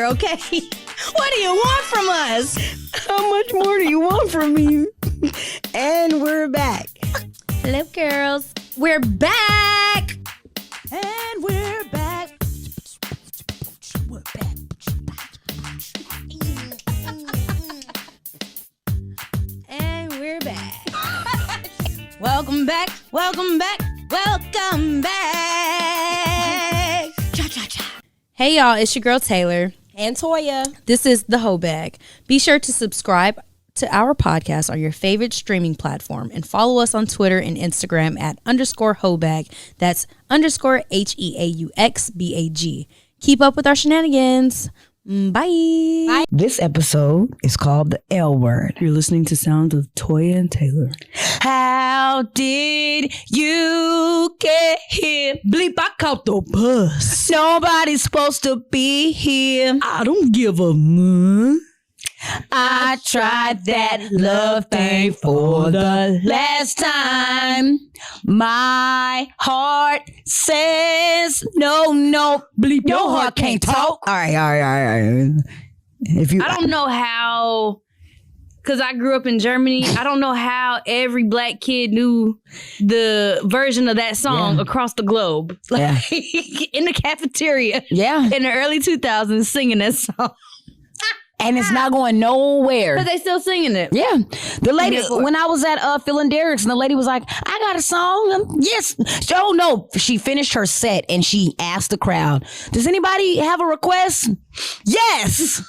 here, okay? What do you want from us? How much more do you want from me? And we're back. Hello, girls. We're back. And we're back. We're back. And we're back. Welcome back. Welcome back. Welcome back. Cha-cha-cha. Hey, y'all. It's your girl, Taylor. And Toya. This is the Heaux Bag. Be sure to subscribe to our podcast on your favorite streaming platform and follow us on Twitter and Instagram at _Heaux Bag. That's _HeauxBag. Keep up with our shenanigans. Bye. Bye. This episode is called The L Word. You're listening to sounds of Toya and Taylor. How did you get here? Bleep, I caught the bus. Nobody's supposed to be here. I don't give a muh. I tried that love thing for the last time. My heart says no. Bleep, your heart can't talk. All right. If you, I don't know how, because I grew up in Germany, I don't know how every black kid knew the version of that song across the globe. Like in the cafeteria in the early 2000s singing that song. And it's not going nowhere. But they still singing it. Yeah. The lady, when I was at Phil and Derek's, and the lady was like, I got a song. Yes. Oh, no. She finished her set and she asked the crowd, does anybody have a request? Yes.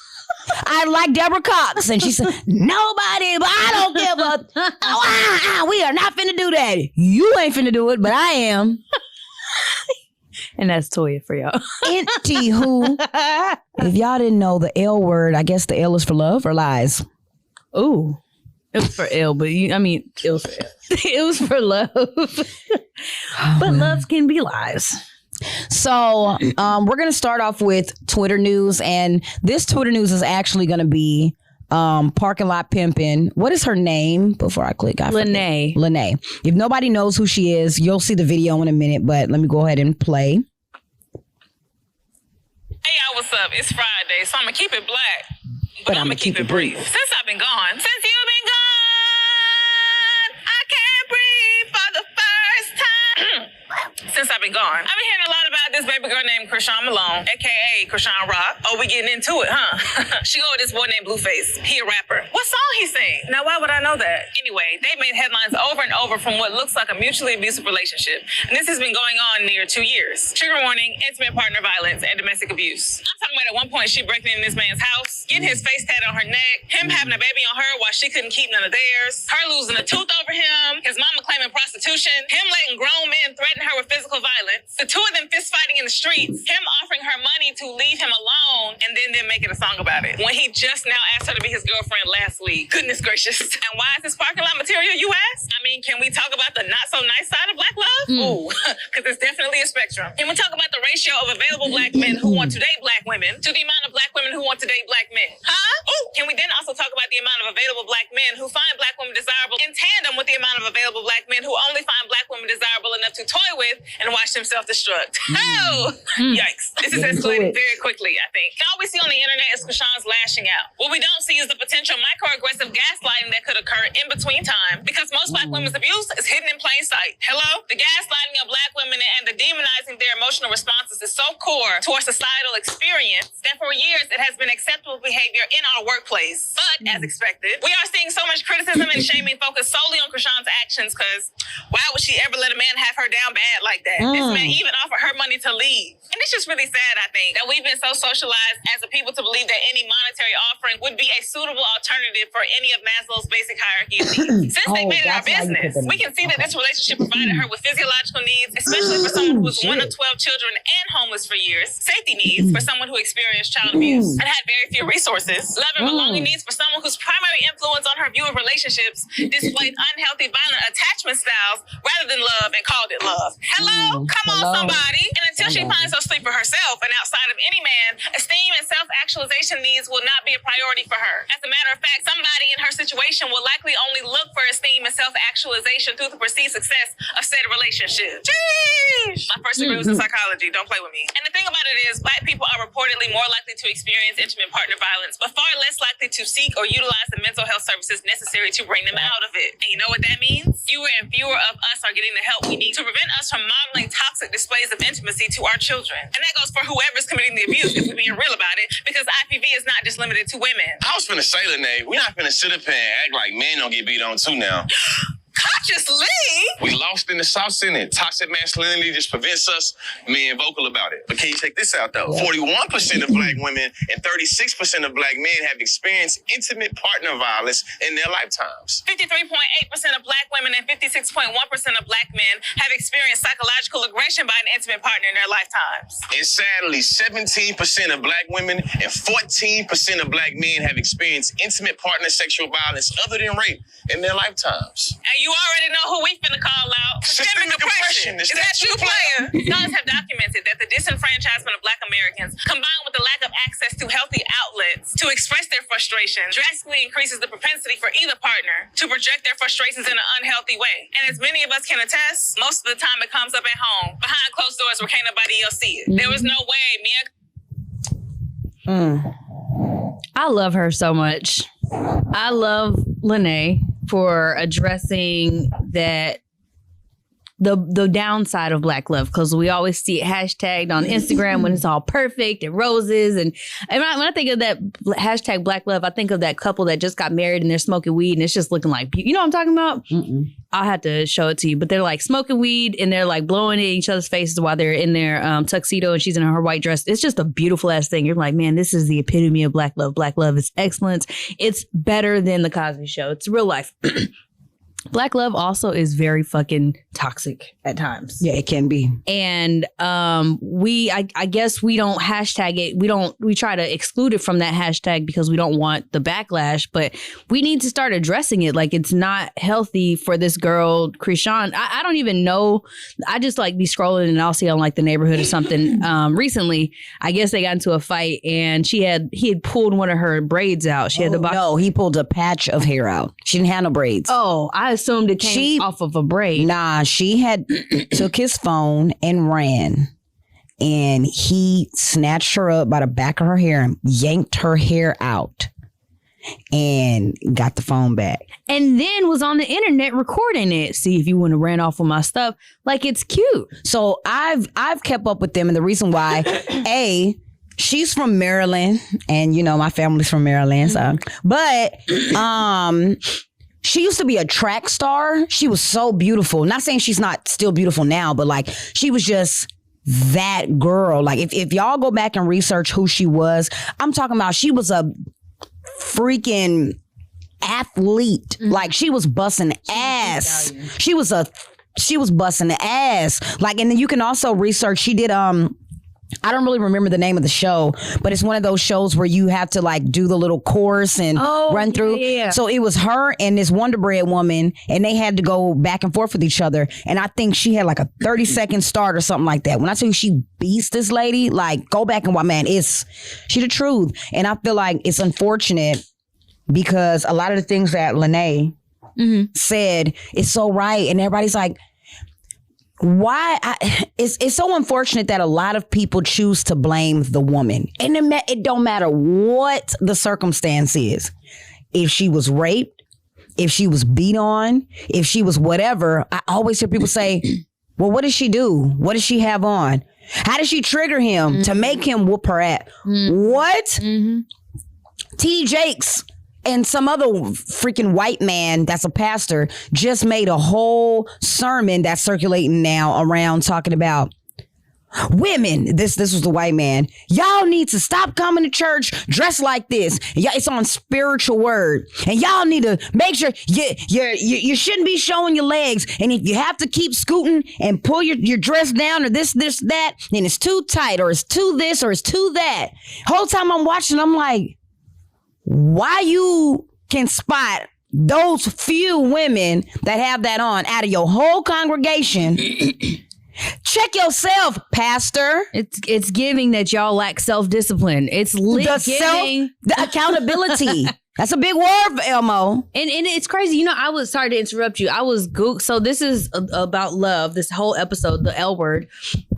I like Deborah Cox. And she said, nobody, but I don't give a... we are not finna do that. You ain't finna do it, but I am. And that's Toya for y'all. Anywho, if y'all didn't know the L word, I guess the L is for love or lies. Ooh. It was for L, but it was for L. It was for love. But love can be lies. So we're going to start off with Twitter news. And this Twitter news is actually going to be Parking Lot Pimpin. What is her name before I click? Lene. If nobody knows who she is, you'll see the video in a minute, but let me go ahead and play. Hey y'all, what's up? It's Friday, so I'm gonna keep it black, but I'm gonna keep it brief. Since I've been gone, since you've been gone, I can't breathe for the first time. Since I've been gone, I've been hearing a lot about this baby girl named Krishan Malone, aka Krishan Rock. Oh, we getting into it, huh? She go with this boy named Blueface. He a rapper. What song he sing? Now, why would I know that? Anyway, they made headlines over and over from what looks like a mutually abusive relationship, and this has been going on near 2 years. Trigger warning: intimate partner violence and domestic abuse. I'm talking about at one point she breaking in this man's house, getting his face tatted on her neck, him having a baby on her while she couldn't keep none of theirs, her losing a tooth over him, his mama claiming prostitution, him letting grown men threaten her with physical violence, the two of them fist fighting in the streets, him offering her money to leave him alone, and then making a song about it when he just now asked her to be his girlfriend last week. Goodness gracious. And why is this parking lot material, you ask? I mean, can we talk about the not so nice side of black love? Ooh, because it's definitely a spectrum. Can we talk about the ratio of available black men who want to date black women to the amount of black women who want to date black men? Huh? Ooh, can we then also talk about the amount of available black men who find black women desirable in tandem with the amount of available black men who only find black women desirable enough to toy with and watch them self-destruct? Oh, yikes. This is escalating very quickly, I think. All we see on the internet is Krishan's lashing out. What we don't see is the potential microaggressive gaslighting that could occur in between time, because most black women's abuse is hidden in plain sight. Hello? The gaslighting of black women and the demonizing their emotional responses is so core to our societal experience that for years it has been acceptable behavior in our workplace. But as expected, we are seeing so much criticism and shaming focused solely on Krishan's actions, because why would she ever let a man have her down bad like that? This man even offered her money to leave. And it's just really sad, I think, that we've been so socialized as a people to believe that any monetary offering would be a suitable alternative for any of Maslow's basic hierarchy of needs. Since they made it our business, we can see that this relationship provided her with physiological needs, especially for someone who was one of 12 children and homeless for years, safety needs for someone who experienced child abuse and had very few resources, love and belonging needs for someone whose primary influence on her view of relationships displayed unhealthy, violent attachment styles rather than love and called it love. Hello? Come on, somebody. And till she finds her sleep for herself and outside of any man, esteem and self-actualization needs will not be a priority for her. As a matter of fact, somebody in her situation will likely only look for esteem and self-actualization through the perceived success of said relationship. Jeez! My first degree was in psychology. Don't play with me. And the thing about it is, Black people are reportedly more likely to experience intimate partner violence, but far less likely to seek or utilize the mental health services necessary to bring them out of it. And you know what that means? Fewer and fewer of us are getting the help we need to prevent us from modeling toxic displays of intimacy to our children. And that goes for whoever's committing the abuse, if we're being real about it, because IPV is not just limited to women. I was finna say, Lene, we're not finna sit up here and act like men don't get beat on too now. Consciously? We lost in the South Senate. Toxic masculinity just prevents us being vocal about it. But can you check this out, though? 41% of Black women and 36% of Black men have experienced intimate partner violence in their lifetimes. 53.8% of Black women and 56.1% of Black men have experienced psychological aggression by an intimate partner in their lifetimes. And sadly, 17% of Black women and 14% of Black men have experienced intimate partner sexual violence other than rape in their lifetimes. And you already know who we finna call out. Systemic oppression. Is that you, player? Scholars have documented that the disenfranchisement of Black Americans, combined with the lack of access to healthy outlets to express their frustration, drastically increases the propensity for either partner to project their frustrations in an unhealthy way. And as many of us can attest, most of the time it comes up at home, behind closed doors where can't nobody else see it. There was no way me and I love her so much. I love Lene for addressing that the downside of Black love, because we always see it hashtagged on Instagram when it's all perfect and roses. And when I think of that hashtag Black love, I think of that couple that just got married and they're smoking weed and it's just looking like, you know what I'm talking about? I'll have to show it to you. But they're like smoking weed and they're like blowing in each other's faces while they're in their tuxedo and she's in her white dress. It's just a beautiful ass thing. You're like, man, this is the epitome of Black love. Black love is excellence. It's better than the Cosby Show. It's real life. Black love also is very fucking toxic at times. Yeah, it can be. And I guess we don't hashtag it. We try to exclude it from that hashtag because we don't want the backlash, but we need to start addressing it. Like, it's not healthy for this girl, Krishan. I don't even know. I just like be scrolling and I'll see on like the neighborhood or something. Recently, I guess they got into a fight and he had pulled one of her braids out. She had the box. No, he pulled a patch of hair out. She didn't have no braids. Oh, I assumed it came off of a braid. Nah, she had took his phone and ran. And he snatched her up by the back of her hair and yanked her hair out and got the phone back. And then was on the internet recording it. See if you wouldn't have ran off with my stuff. Like, it's cute. So I've kept up with them, and the reason why, she's from Maryland, and you know my family's from Maryland. So, but she used to be a track star. She was so beautiful. Not saying she's not still beautiful now, but like she was just that girl. Like if y'all go back and research who she was, I'm talking about she was a freaking athlete. Like she was busting ass. She was busting ass. Like, and then you can also research. She did I don't really remember the name of the show, but it's one of those shows where you have to like do the little course and run through. Yeah. So it was her and this Wonder Bread woman, and they had to go back and forth with each other. And I think she had like a 30-second start or something like that. When I tell you she beats this lady, like go back and watch, man, she the truth. And I feel like it's unfortunate because a lot of the things that Lene said is so right. And everybody's like, it's so unfortunate that a lot of people choose to blame the woman. And it don't matter what the circumstance is. If she was raped, if she was beat on, if she was whatever, I always hear people say, well, what did she do? What did she have on? How did she trigger him to make him whoop her at? What? T. Jakes and some other freaking white man that's a pastor just made a whole sermon that's circulating now around talking about women. This was the white man. Y'all need to stop coming to church dressed like this. It's on spiritual word. And y'all need to make sure you shouldn't be showing your legs. And if you have to keep scooting and pull your dress down or this, that, then it's too tight or it's too this or it's too that. Whole time I'm watching, I'm like, why you can spot those few women that have that on out of your whole congregation? Check Check yourself, pastor. It's giving that y'all lack self-discipline. It's The accountability. That's a big word, Elmo. And it's crazy. You know, I was sorry to interrupt you. I was so this is about love. This whole episode, the L word,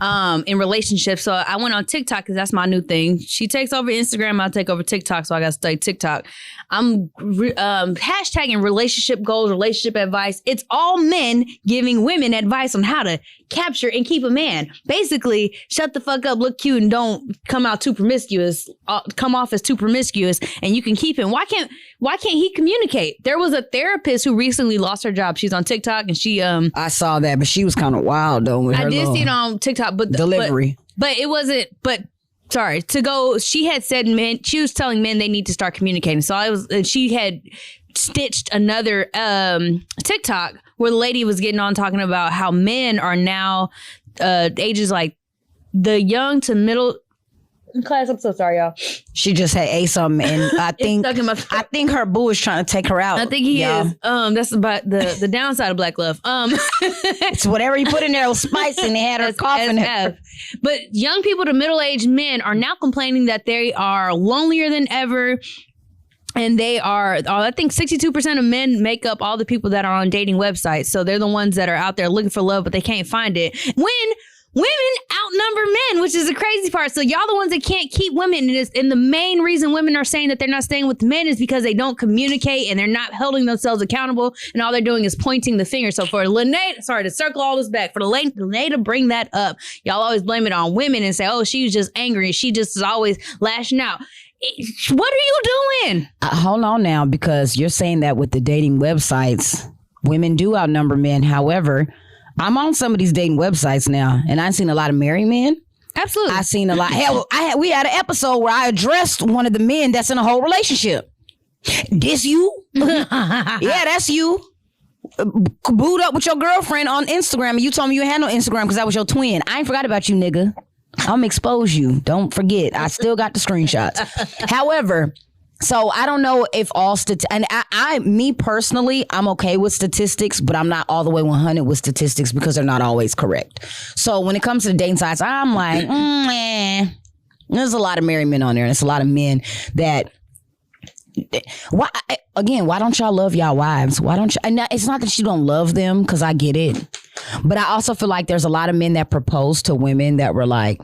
in relationships. So I went on TikTok because that's my new thing. She takes over Instagram. I'll take over TikTok. So I got to study TikTok. I'm hashtagging relationship goals, relationship advice. It's all men giving women advice on how to capture and keep a man. Basically, shut the fuck up, look cute, and don't come out too promiscuous. Come off as too promiscuous, and you can keep him. Why can't he communicate? There was a therapist who recently lost her job. She's on TikTok, and she I saw that, but she was kind of wild though. With her did see it on TikTok, but delivery. But it wasn't. But sorry to go. She had said men. She was telling men they need to start communicating. So she had stitched another TikTok where the lady was getting on talking about how men are now ages like the young to middle class. I'm so sorry, y'all. She just had ate something, and I think her boo is trying to take her out. I think he is. That's about the downside of black love. It's whatever you put in there was spicy, and they had her coughing. But young people to middle-aged men are now complaining that they are lonelier than ever. And they are, I think 62% of men make up all the people that are on dating websites. So they're the ones that are out there looking for love, but they can't find it. When women outnumber men, which is the crazy part. So y'all the ones that can't keep women. And the main reason women are saying that they're not staying with men is because they don't communicate and they're not holding themselves accountable. And all they're doing is pointing the finger. So for Lene, sorry to circle all this back, for Lene to bring that up, y'all always blame it on women and say, oh, she was just angry. She just is always lashing out. What are you doing? Hold on now, because you're saying that with the dating websites, women do outnumber men. However, I'm on some of these dating websites now, and I've seen a lot of married men. Absolutely. I've seen a lot. Hell, we had an episode where I addressed one of the men that's in a whole relationship. This you? Yeah, that's you. Booed up with your girlfriend on Instagram, and you told me you had no Instagram because that was your twin. I ain't forgot about you, nigga. I'm expose you. Don't forget. I still got the screenshots. However, so I don't know if all and me personally, I'm okay with statistics, but I'm not all the way 100 with statistics because they're not always correct. So when it comes to the dating sites, I'm like, there's a lot of married men on there. And it's a lot of men that. Why don't y'all love y'all wives? Why don't you? And it's not that you don't love them, because I get it. But I also feel like there's a lot of men that propose to women that were like,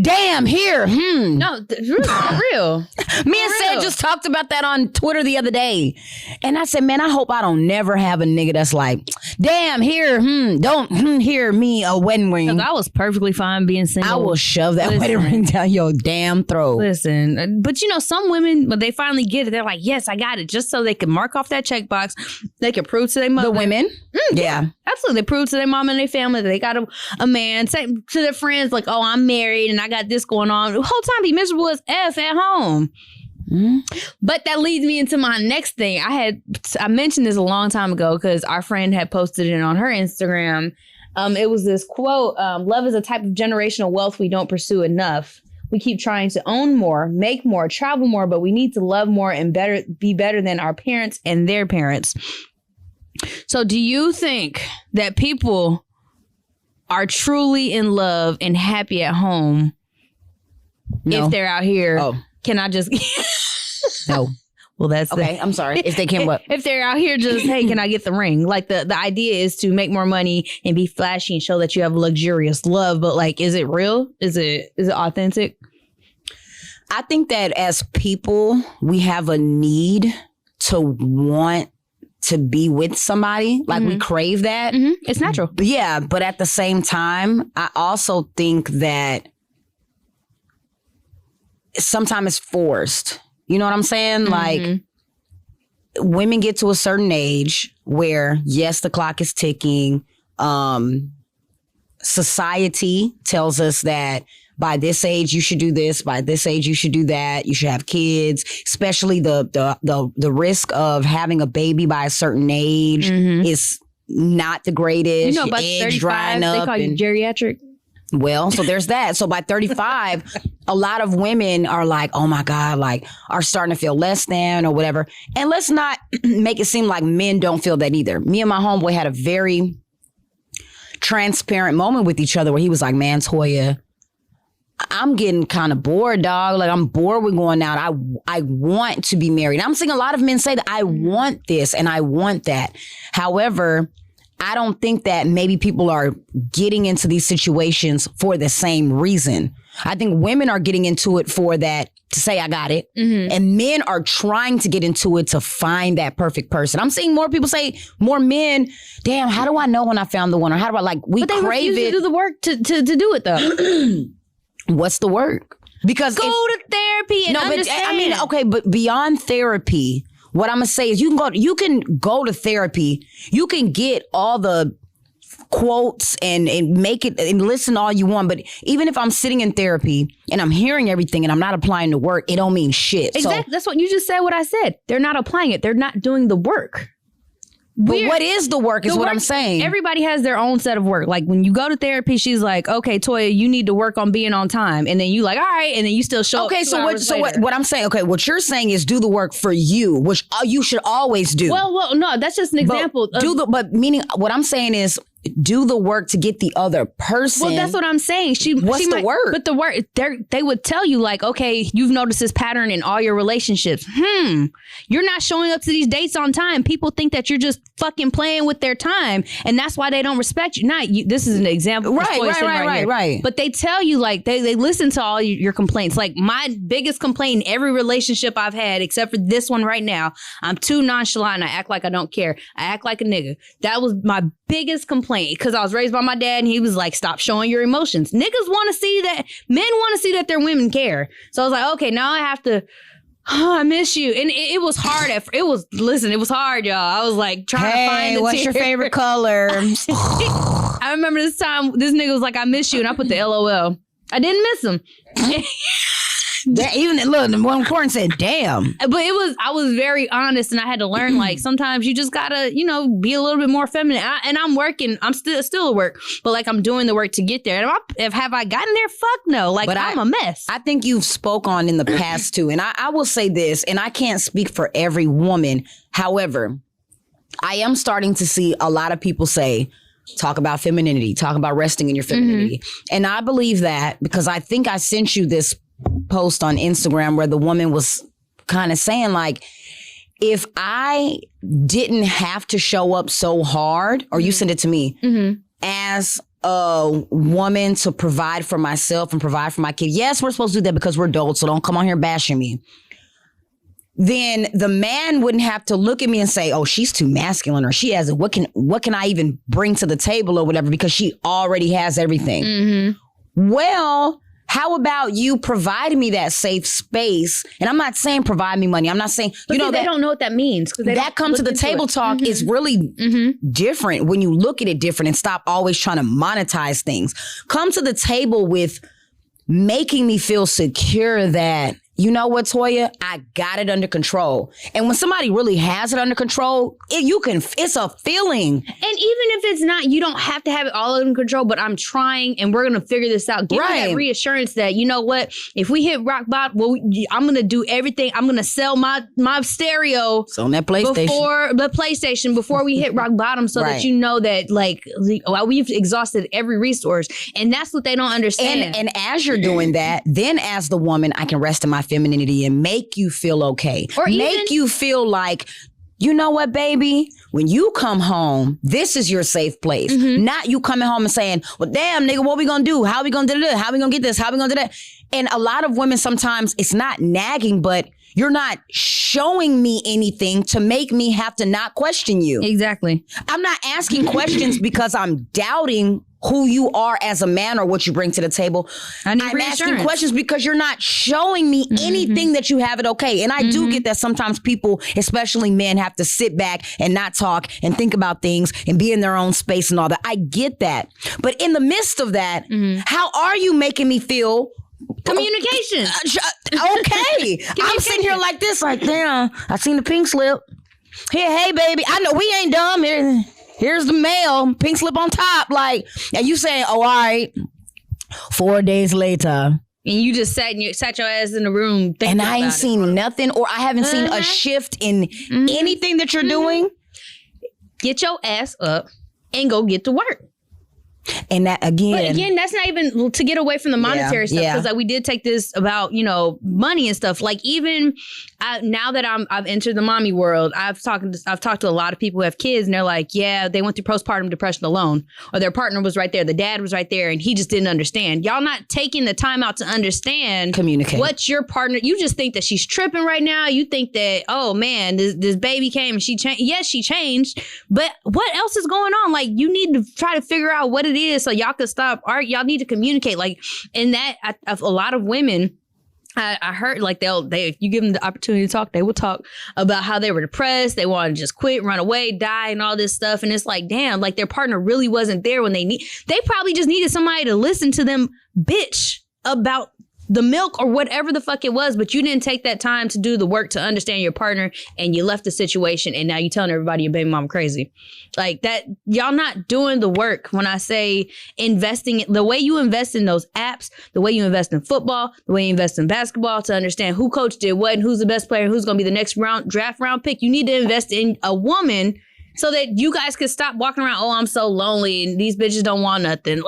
damn, here. No, for real. Me and Seth just talked about that on Twitter the other day. And I said, man, I hope I don't never have a nigga that's like, damn, here, don't hear me a wedding ring. I was perfectly fine being single. I will shove that wedding ring down your damn throat. Listen, but you know, some women, when they finally get it, they're like, yes, I got it. Just so they can mark off that checkbox. They can prove to their mother. The women? Yeah. Absolutely. They prove to their mom and their family that they got a man. Say to their friends, like, oh, I'm married and I got this going on. The whole time be miserable as F at home. But that leads me into my next thing. I mentioned this a long time ago because our friend had posted it on her Instagram. It was this quote, love is a type of generational wealth we don't pursue enough. We keep trying to own more, make more, travel more, but we need to love more and be better than our parents and their parents. So do you think that people are truly in love and happy at home if they're out here? Oh. Can I just... No. Well, that's okay. I'm sorry. If they can what? If they're out here just, hey, can I get the ring? Like the idea is to make more money and be flashy and show that you have luxurious love. But like, is it real? Is it authentic? I think that as people, we have a need to want to be with somebody. Like we crave that. It's natural. Yeah. But at the same time, I also think that sometimes it's forced. You know what I'm saying? Like women get to a certain age where, yes, the clock is ticking. Society tells us that by this age you should do this, by this age you should do that, you should have kids, especially the risk of having a baby by a certain age is not the greatest. You know, by 35, they call you geriatric. Well, so there's that. So by 35, a lot of women are like, oh my God, like are starting to feel less than or whatever. And let's not make it seem like men don't feel that either. Me and my homeboy had a very transparent moment with each other where he was like, man, Toya, I'm getting kind of bored, dog. Like, I'm bored with going out. I want to be married. I'm seeing a lot of men say that I want this and I want that. However, I don't think that maybe people are getting into these situations for the same reason. I think women are getting into it for that, to say I got it. And men are trying to get into it to find that perfect person. I'm seeing more people say, more men, damn, how do I know when I found the one? Or how do I, like, we but they crave refuse it. to do the work to do it though. What's the work? Because go to therapy and understand. But beyond therapy, what I'm gonna say is you can go to therapy. You can get all the quotes and make it and listen all you want. But even if I'm sitting in therapy and I'm hearing everything and I'm not applying the work, it don't mean shit. Exactly. So, that's what you just said. What I said. They're not applying it. They're not doing the work. But what is the work is what I'm saying. Everybody has their own set of work. Like when you go to therapy, she's like, okay, Toya, you need to work on being on time. And then you like, all right. And then you still show up. Okay, so what I'm saying, okay, what you're saying is do the work for you, which you should always do. Well, no, that's just an example. But meaning what I'm saying is do the work to get the other person. Well, that's what I'm saying. What's the work? But the work, they would tell you like, okay, you've noticed this pattern in all your relationships. You're not showing up to these dates on time. People think that you're just fucking playing with their time. And that's why they don't respect you. This is an example. Right. But they tell you like, they listen to all your complaints. Like my biggest complaint in every relationship I've had, except for this one right now, I'm too nonchalant. I act like I don't care. I act like a nigga. That was my biggest complaint. Because I was raised by my dad and he was like, stop showing your emotions. Niggas want to see that, men want to see that their women care. So I was like, okay, now I have to, I miss you. And it was hard. It was hard, y'all. I was like trying to find the what's your favorite color? I remember this time, this nigga was like, I miss you. And I put the LOL. I didn't miss him. Even look, the one corn said, damn. But I was very honest and I had to learn like sometimes you just gotta, be a little bit more feminine. And I'm working, I'm still at work, but like I'm doing the work to get there. And have I gotten there? Fuck no. Like I'm a mess. I think you've spoke on in the past too. And I will say this, and I can't speak for every woman. However, I am starting to see a lot of people say, talk about femininity, talk about resting in your femininity. And I believe that because I think I sent you this post on Instagram where the woman was kind of saying like, if I didn't have to show up so hard, or you sent it to me, as a woman to provide for myself and provide for my kid. Yes, we're supposed to do that because we're adults, so don't come on here bashing me. Then the man wouldn't have to look at me and say, oh, she's too masculine or she has it. What can I even bring to the table or whatever because she already has everything. Well, how about you providing me that safe space? And I'm not saying provide me money. I'm not saying, they don't know what that means. That come to the table talk is really different when you look at it different and stop always trying to monetize things. Come to the table with making me feel secure that, you know what, Toya? I got it under control. And when somebody really has it under control, it's a feeling. And even if it's not, you don't have to have it all under control, but I'm trying and we're going to figure this out. Give me that reassurance that, you know what, if we hit rock bottom, well, I'm going to do everything. I'm going to sell my stereo on that PlayStation before we hit rock bottom so that you know that like we've exhausted every resource. And that's what they don't understand. And as you're doing that, then as the woman, I can rest in my femininity and make you feel okay. Or make you feel like, you know what, baby? When you come home, this is your safe place. Not you coming home and saying, well, damn, nigga, what we gonna do? How we gonna do this? How we gonna get this? How we gonna do that? And a lot of women, sometimes it's not nagging, but you're not showing me anything to make me have to not question you. Exactly. I'm not asking questions because I'm doubting who you are as a man or what you bring to the table. I'm asking questions because you're not showing me anything that you have it okay. And I do get that sometimes people, especially men, have to sit back and not talk and think about things and be in their own space and all that. I get that. But in the midst of that, how are you making me feel? Communication. Okay. I'm sitting here like this, like, damn, I seen the pink slip. Here, hey, baby, I know we ain't dumb. Here's the mail, pink slip on top. Like, and you saying, oh, all right, 4 days later. And you just sat your ass in the room thinking and I ain't seen nothing, or I haven't seen a shift in anything that you're doing. Get your ass up and go get to work. And that But again, again, that's not even to get away from the monetary stuff, because like we did take this about, you know, money and stuff. Like even now that I've entered the mommy world, I've talked to a lot of people who have kids, and they're like, yeah, they went through postpartum depression alone, or their partner was right there, the dad was right there, and he just didn't understand. Y'all not taking the time out to understand, communicate. What's your partner? You just think that she's tripping right now. You think that, oh man, this baby came and she changed. Yes, she changed, but what else is going on? Like you need to try to figure out what it is so y'all could stop art. Y'all need to communicate. Like, and that a lot of women, I heard like they if you give them the opportunity to talk, they will talk about how they were depressed, they wanted to just quit, run away, die, and all this stuff. And it's like, damn, like their partner really wasn't there when they probably just needed somebody to listen to them bitch about the milk or whatever the fuck it was, but you didn't take that time to do the work to understand your partner, and you left the situation, and now you telling everybody your baby mama crazy. Like that, y'all not doing the work. When I say investing, the way you invest in those apps, the way you invest in football, the way you invest in basketball, to understand who coach did what and who's the best player and who's going to be the next draft round pick, you need to invest in a woman so that you guys can stop walking around, oh, I'm so lonely and these bitches don't want nothing.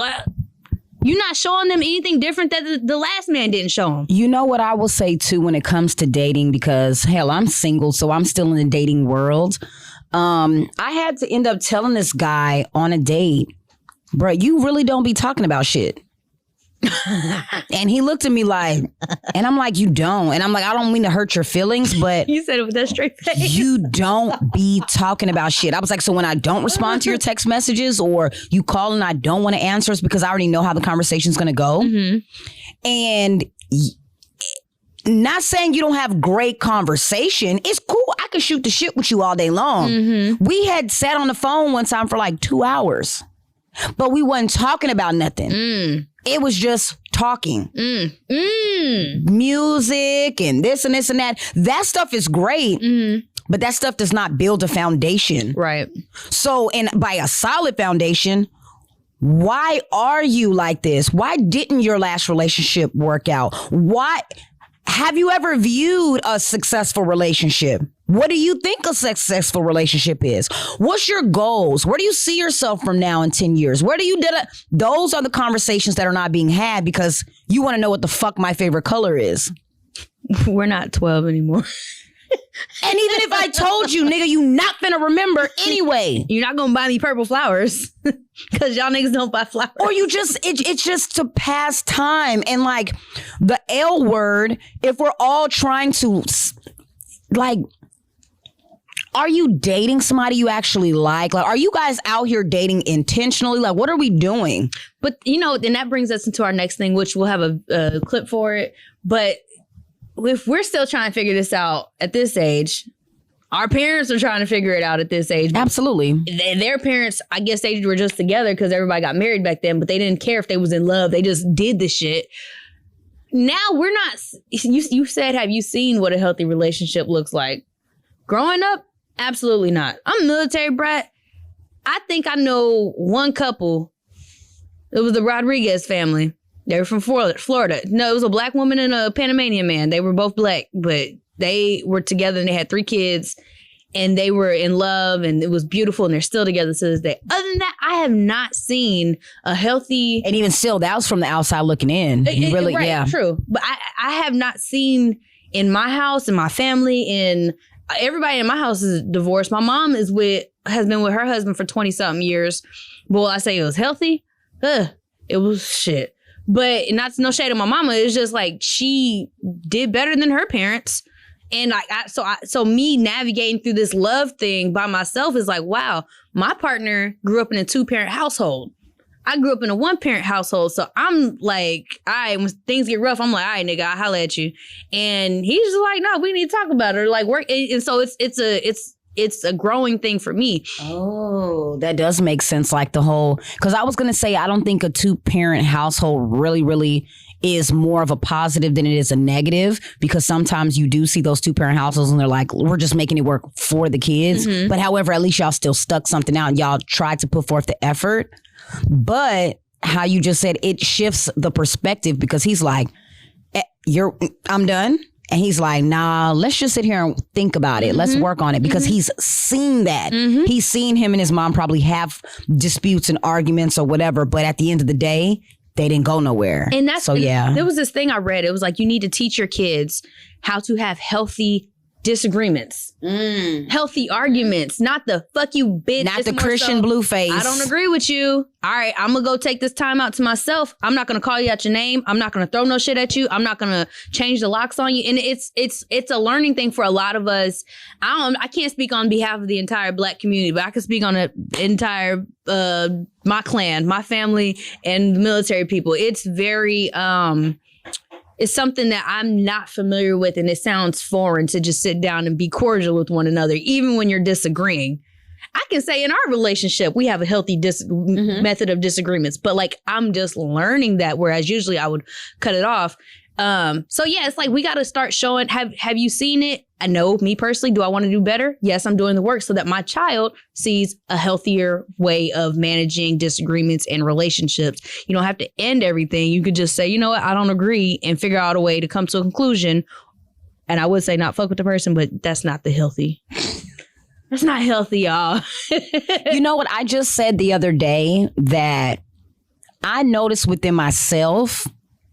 You're not showing them anything different that the last man didn't show them. You know what I will say, too, when it comes to dating, because, hell, I'm single, so I'm still in the dating world. I had to end up telling this guy on a date, bro, you really don't be talking about shit. And he looked at me like, and I'm like, you don't. And I'm like, I don't mean to hurt your feelings, but you said it with that straight face. You don't be talking about shit. I was like, so when I don't respond to your text messages or you call and I don't want to answer, it's because I already know how the conversation's going to go. Mm-hmm. And not saying you don't have great conversation. It's cool. I could shoot the shit with you all day long. Mm-hmm. We had sat on the phone one time for like 2 hours, but we wasn't talking about nothing. It was just talking. Music and this and this and that. That stuff is great, but that stuff does not build a foundation. Right. So, and by a solid foundation, why are you like this? Why didn't your last relationship work out? Why? Have you ever viewed a successful relationship? What do you think a successful relationship is? What's your goals? Where do you see yourself from now in 10 years? Where do you Those are the conversations that are not being had because you want to know what the fuck my favorite color is. We're not 12 anymore. And even if I told you, nigga, you not finna remember anyway. You're not gonna buy me purple flowers because y'all niggas don't buy flowers. Or you just, it's just to pass time. And like the L word, if we're all trying to, like, are you dating somebody you actually like? Like, are you guys out here dating intentionally? Like, what are we doing? But, you know, then that brings us into our next thing, which we'll have a clip for it. But if we're still trying to figure this out at this age, our parents are trying to figure it out at this age. Absolutely. Their parents, I guess they were just together because everybody got married back then, but they didn't care if they was in love. They just did the shit. Now we're not, you said, have you seen what a healthy relationship looks like? Growing up, absolutely not. I'm a military brat. I think I know one couple. It was the Rodriguez family. They were from Florida. No, it was a black woman and a Panamanian man. They were both black, but they were together and they had 3 kids and they were in love and it was beautiful and they're still together to this day. Other than that, I have not seen a healthy... And even still, that was from the outside looking in. Really, right, yeah. True. But I have not seen in my house, in my family, everybody in my house is divorced. My mom has been with her husband for 20-something years. But will I say it was healthy? It was shit. But no shade of my mama. It's just like she did better than her parents. And so me navigating through this love thing by myself is like, wow, my partner grew up in a 2-parent household. I grew up in a 1-parent household. So I'm like, all right, when things get rough, I'm like, all right, nigga, I'll holler at you. And he's just like, no, we need to talk about it. Or like work. And so it's a growing thing for me. Oh, that does make sense. Like the whole, because I was going to say, I don't think a 2-parent household really is more of a positive than it is a negative, because sometimes you do see those 2-parent households and they're like, we're just making it work for the kids. Mm-hmm. But however, at least y'all still stuck something out and y'all tried to put forth the effort. But how you just said, it shifts the perspective because he's like, I'm done. And he's like, nah, let's just sit here and think about it. Let's work on it because he's seen that. He's seen him and his mom probably have disputes and arguments or whatever. But at the end of the day, they didn't go nowhere. And that's, so yeah. There was this thing I read. It was like, you need to teach your kids how to have healthy disagreements, healthy arguments, not the fuck you bitch. Not the Christian blue face. I don't agree with you. All right, I'm gonna go take this time out to myself. I'm not gonna call you out your name. I'm not gonna throw no shit at you. I'm not gonna change the locks on you. And it's a learning thing for a lot of us. I can't speak on behalf of the entire Black community, but I can speak on the entire my clan, my family, and the military people. It's very it's something that I'm not familiar with, and it sounds foreign to just sit down and be cordial with one another, even when you're disagreeing. I can say in our relationship, we have a healthy method of disagreements, but like I'm just learning that, whereas usually I would cut it off. So yeah, it's like we got to start showing. Have you seen it? I know, me personally, do I want to do better? Yes, I'm doing the work so that my child sees a healthier way of managing disagreements and relationships. You don't have to end everything. You could just say, you know what, I don't agree, and figure out a way to come to a conclusion. And I would say not fuck with the person, but that's not the healthy. That's not healthy, y'all. You know what I just said the other day that I noticed within myself?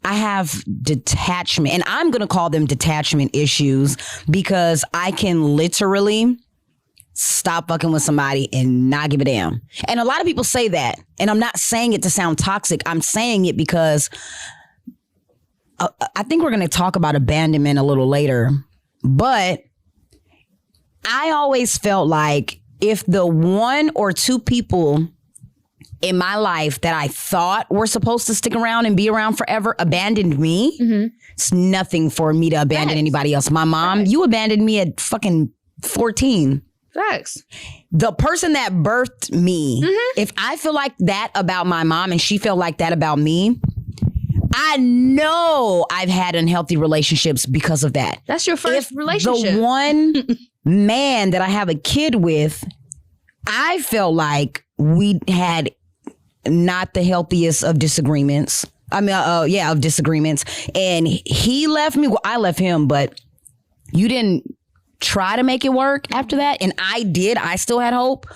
I have detachment, and I'm going to call them detachment issues because I can literally stop fucking with somebody and not give a damn. And a lot of people say that, and I'm not saying it to sound toxic. I'm saying it because I think we're going to talk about abandonment a little later, but I always felt like if the one or two people in my life that I thought were supposed to stick around and be around forever abandoned me, it's nothing for me to abandon anybody else. My mom, you abandoned me at fucking 14. Facts. The person that birthed me, if I feel like that about my mom and she felt like that about me, I know I've had unhealthy relationships because of that. That's your first relationship. The one man that I have a kid with, I felt like we had not the healthiest of disagreements. Of disagreements. And he left me. Well, I left him, but you didn't try to make it work after that. And I did. I still had hope.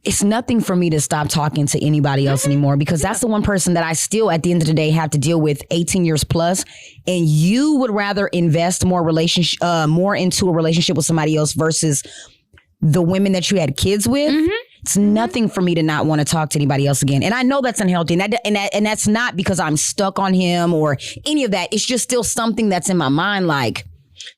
It's nothing for me to stop talking to anybody else anymore because that's the one person that I still, at the end of the day, have to deal with 18 years plus. And you would rather invest more into a relationship with somebody else versus the women that you had kids with. It's nothing for me to not want to talk to anybody else again. And I know that's unhealthy. And that's not because I'm stuck on him or any of that. It's just still something that's in my mind. Like,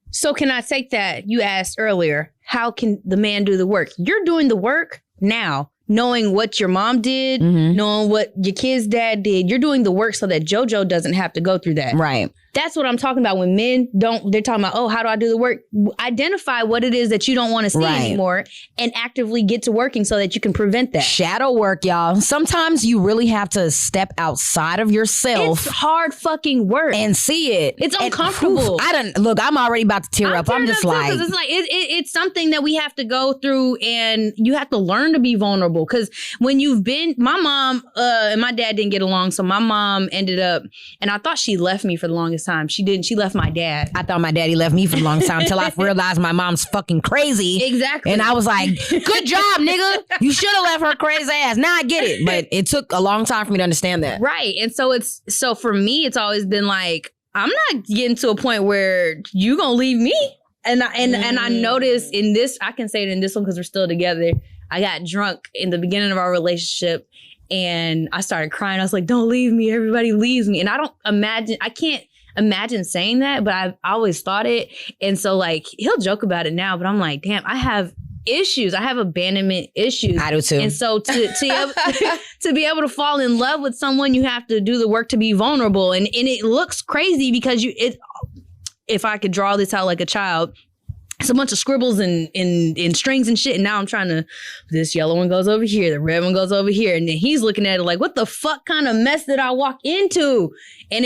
so can I take that? You asked earlier, how can the man do the work? You're doing the work now, knowing what your mom did, knowing what your kid's dad did. You're doing the work so that JoJo doesn't have to go through that. Right. That's what I'm talking about. When men they're talking about, oh, how do I do the work? Identify what it is that you don't want to see anymore and actively get to working so that you can prevent that. Shadow work, y'all. Sometimes you really have to step outside of yourself. It's hard fucking work. And see it. It's uncomfortable. I'm already about to tear up. I'm just like. It's like, it's something that we have to go through, and you have to learn to be vulnerable. Because when you've been, my mom and my dad didn't get along. So my mom ended up, and I thought she left me for the longest time. She didn't. She left my dad. I thought my daddy left me for a long time until I realized my mom's fucking crazy. Exactly. And I was like, good job, nigga. You should have left her crazy ass. Now I get it. But it took a long time for me to understand that. Right. And so for me, it's always been like, I'm not getting to a point where you gonna leave me. And I noticed in this, I can say it in this one because we're still together. I got drunk in the beginning of our relationship and I started crying. I was like, don't leave me. Everybody leaves me. And I can't imagine saying that, but I've always thought it. And so like, he'll joke about it now, but I'm like, damn, I have issues. I have abandonment issues. I do too. And so to be able to fall in love with someone, you have to do the work to be vulnerable. And it looks crazy because if I could draw this out like a child, it's a bunch of scribbles and strings and shit. And now I'm trying to, this yellow one goes over here, the red one goes over here. And then he's looking at it like, what the fuck kind of mess did I walk into? And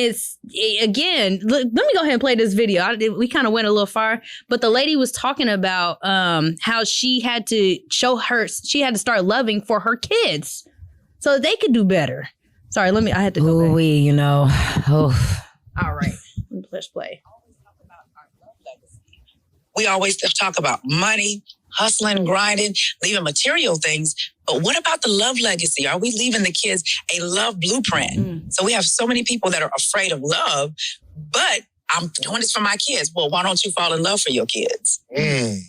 again, let me go ahead and play this video. We kind of went a little far, but the lady was talking about how she had to she had to start loving for her kids so that they could do better. Sorry, I had to go back. All right. Let me push play. we always talk about money, hustling, grinding, leaving material things. But what about the love legacy? Are we leaving the kids a love blueprint? So we have so many people that are afraid of love, but I'm doing this for my kids. Well, why don't you fall in love for your kids?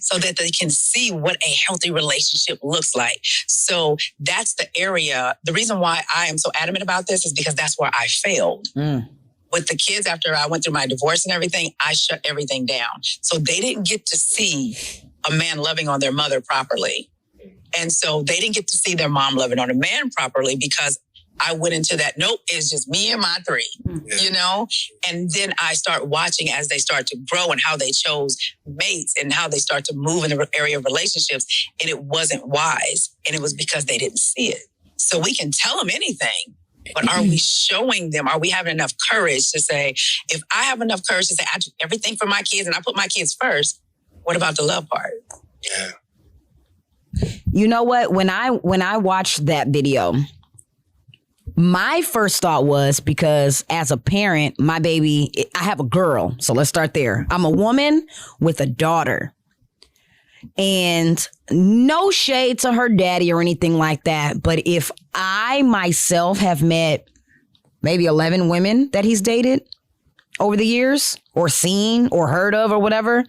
So that they can see what a healthy relationship looks like. So that's the area. The reason why I am so adamant about this is because that's where I failed. With the kids, after I went through my divorce and everything, I shut everything down. So they didn't get to see a man loving on their mother properly. And so they didn't get to see their mom loving on a man properly because I went into that, nope, it's just me and my three, you know? And then I start watching as they start to grow and how they chose mates and how they start to move in the area of relationships. And it wasn't wise. And it was because they didn't see it. So we can tell them anything, but are we showing them? Are we having enough courage to say, if I have enough courage to say, I do everything for my kids and I put my kids first, what about the love part? You know what? When I watched that video, my first thought was, because as a parent, my baby, I have a girl. So let's start there. I'm a woman with a daughter. And no shade to her daddy or anything like that. But if I myself have met maybe 11 women that he's dated over the years or seen or heard of or whatever,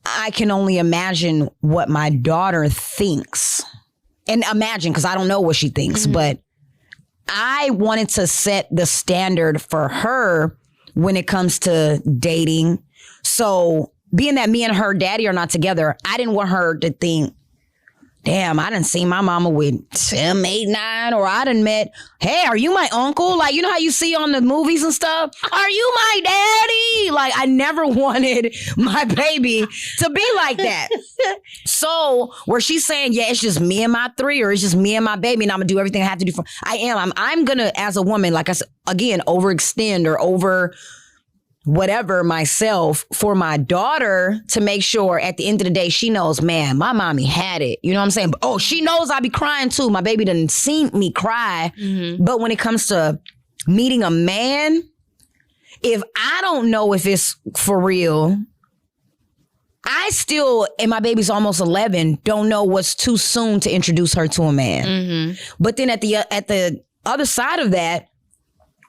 I can only imagine what my daughter thinks. And imagine, because I don't know what she thinks, but I wanted to set the standard for her when it comes to dating. So being that me and her daddy are not together, I didn't want her to think, damn, I done seen my mama with 7, 8, 9, or I done met, hey, are you my uncle? Like, you know how you see on the movies and stuff? Are you my daddy? Like, I never wanted my baby to be like that. So where she's saying, yeah, it's just me and my 3, or it's just me and my baby, and I'm gonna do everything I have to do for, I'm gonna, as a woman, like I said, again, overextend or over whatever myself for my daughter to make sure at the end of the day, she knows, man, my mommy had it. You know what I'm saying? Oh, she knows I be crying too. My baby done seen me cry. But when it comes to meeting a man, if I don't know if it's for real, I still, and my baby's almost 11, don't know what's too soon to introduce her to a man. But then at the other side of that,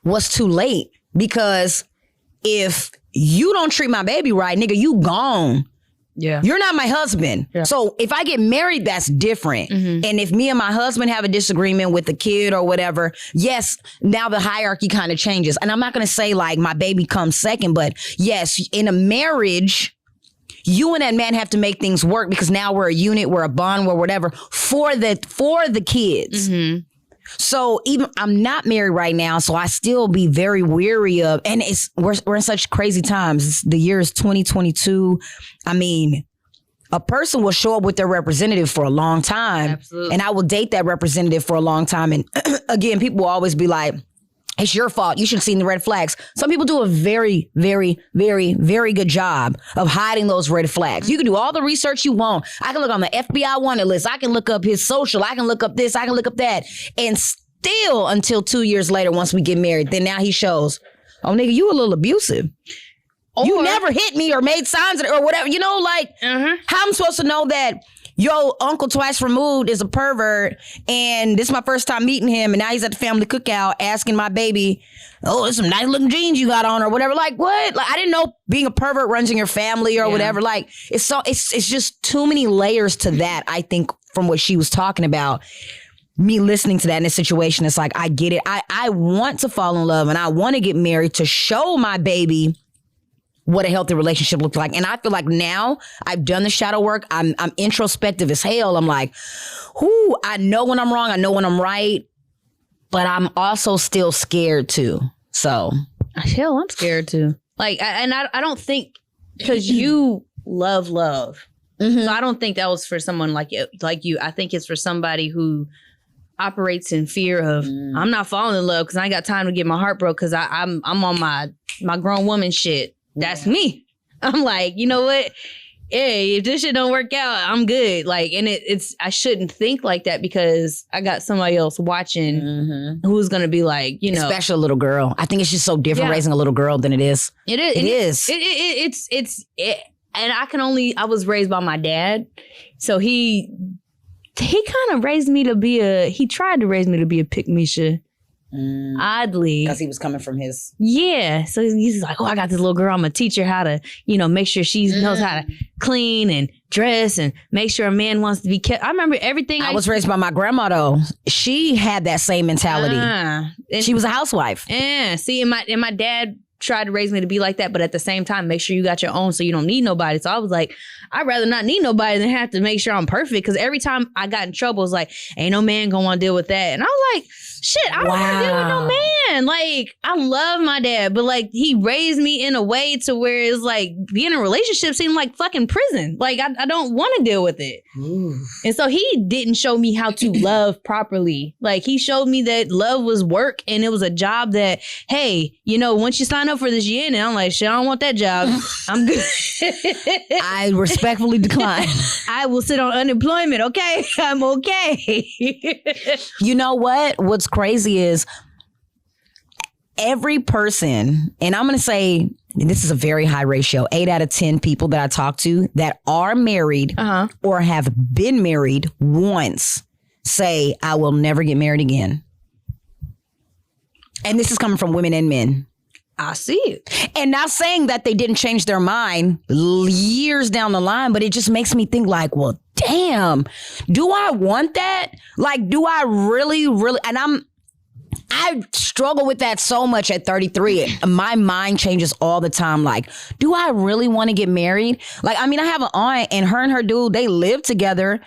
what's too late? Because if you don't treat my baby right, nigga, you gone. Yeah. You're not my husband. Yeah. So if I get married, that's different. And if me and my husband have a disagreement with the kid or whatever, yes, now the hierarchy kind of changes. And I'm not going to say like my baby comes second, but yes, in a marriage, you and that man have to make things work because now we're a unit, we're a bond, we're whatever for the kids. So even I'm not married right now, so I still be very weary of, and we're in such crazy times. The year is 2022. I mean, a person will show up with their representative for a long time. Absolutely. And I will date that representative for a long time. And again, people will always be like, it's your fault. You should have seen the red flags. Some people do a very, very, very, very good job of hiding those red flags. You can do all the research you want. I can look on the FBI wanted list. I can look up his social. I can look up this. I can look up that. And still until 2 years later, once we get married, then now he shows, oh, nigga, you a little abusive. You never hit me or made signs or whatever. You know, like, how I'm supposed to know that yo, uncle twice removed is a pervert, and this is my first time meeting him, and now he's at the family cookout asking my baby, oh, there's some nice looking jeans you got on or whatever. Like, what? Like, I didn't know being a pervert runs in your family or whatever. Like, it's just too many layers to that, I think, from what she was talking about. Me listening to that in this situation, it's like, I get it. I want to fall in love, and I want to get married to show my baby what a healthy relationship looks like. And I feel like now I've done the shadow work. I'm introspective as hell. I'm like, I know when I'm wrong. I know when I'm right. But I'm also still scared too. So. Hell, I'm scared too. Like, I don't think, because you love. So I don't think that was for someone like you. I think it's for somebody who operates in fear of, I'm not falling in love because I ain't got time to get my heart broke because I'm on my grown woman shit. That's me. I'm like, you know what? Hey, if this shit don't work out, I'm good. Like, and it's I shouldn't think like that because I got somebody else watching who's gonna be like, you know, especially a little girl. I think it's just so different raising a little girl than it is. It is. It is. I was raised by my dad. So he kind of raised me to be he tried to raise me to be a pick-me-sha. Oddly. Because he was coming from his... Yeah. So he's like, oh, I got this little girl. I'm going to teach her how to, make sure she knows how to clean and dress and make sure a man wants to be kept. I remember everything. I was raised by my grandma, though. She had that same mentality. And she was a housewife. Yeah. See, and my dad tried to raise me to be like that, but at the same time, make sure you got your own so you don't need nobody. So I was like, I'd rather not need nobody than have to make sure I'm perfect. Because every time I got in trouble, it was like, ain't no man gonna want to deal with that. And I was like, shit, I don't want to deal with no man. Like, I love my dad, but like, he raised me in a way to where it's like being in a relationship seemed like fucking prison. Like, I don't want to deal with it. Ooh. And so he didn't show me how to love properly. Like, he showed me that love was work and it was a job that, hey, once you sign up for this year, and I'm like, shit, I don't want that job. I'm good. I respectfully decline. I will sit on unemployment, okay? I'm okay. You know what? What's crazy is every person, and I'm going to say this is a very high ratio, 8 out of 10 people that I talk to that are married or have been married once say, I will never get married again. And this is coming from women and men. I see it. And not saying that they didn't change their mind years down the line, but it just makes me think like, well, damn, do I want that? Like, do I really, and I struggle with that so much at 33. My mind changes all the time. Like, do I really want to get married? Like, I mean, I have an aunt and her dude, they live together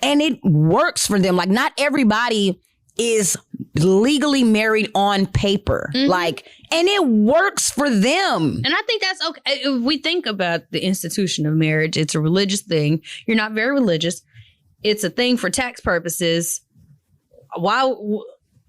and it works for them. Like, not everybody is legally married on paper. Like, and it works for them. And I think that's okay. If we think about the institution of marriage, it's a religious thing. You're not very religious. It's a thing for tax purposes. Why?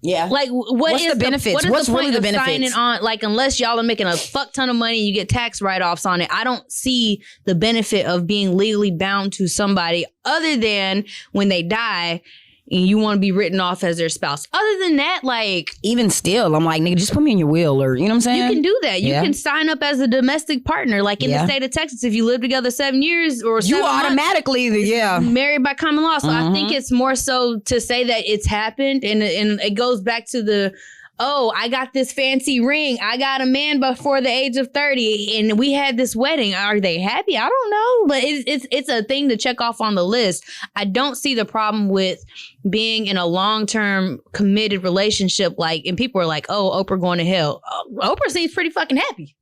Yeah. Like, what's the benefits? What's really the benefits? Signing on, like, unless y'all are making a fuck ton of money and you get tax write-offs on it, I don't see the benefit of being legally bound to somebody other than when they die and you want to be written off as their spouse. Other than that, like... Even still, I'm like, nigga, just put me in your will, or, you know what I'm saying? You can do that. You can sign up as a domestic partner. Like in the state of Texas, if you live together 7 years or 7 months, automatically, married by common law. So I think it's more so to say that it's happened. And it goes back to the... Oh, I got this fancy ring. I got a man before the age of 30 and we had this wedding. Are they happy? I don't know. But it's a thing to check off on the list. I don't see the problem with being in a long-term committed relationship. Like, and people are like, oh, Oprah going to hell. Oprah seems pretty fucking happy.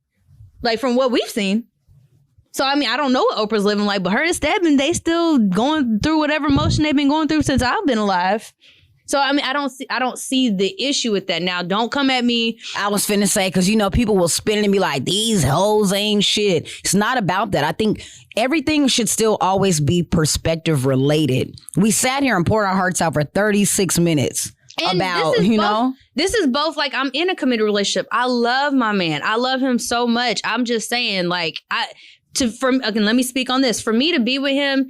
Like, from what we've seen. So, I mean, I don't know what Oprah's living like, but her and Stedman, they still going through whatever motion they've been going through since I've been alive. So, I mean, I don't see the issue with that. Now, don't come at me. I was finna say, because, people will spin it and be like, these hoes ain't shit. It's not about that. I think everything should still always be perspective related. We sat here and poured our hearts out for 36 minutes and about, This is both, like, I'm in a committed relationship. I love my man. I love him so much. I'm just saying, like, let me speak on this. For me to be with him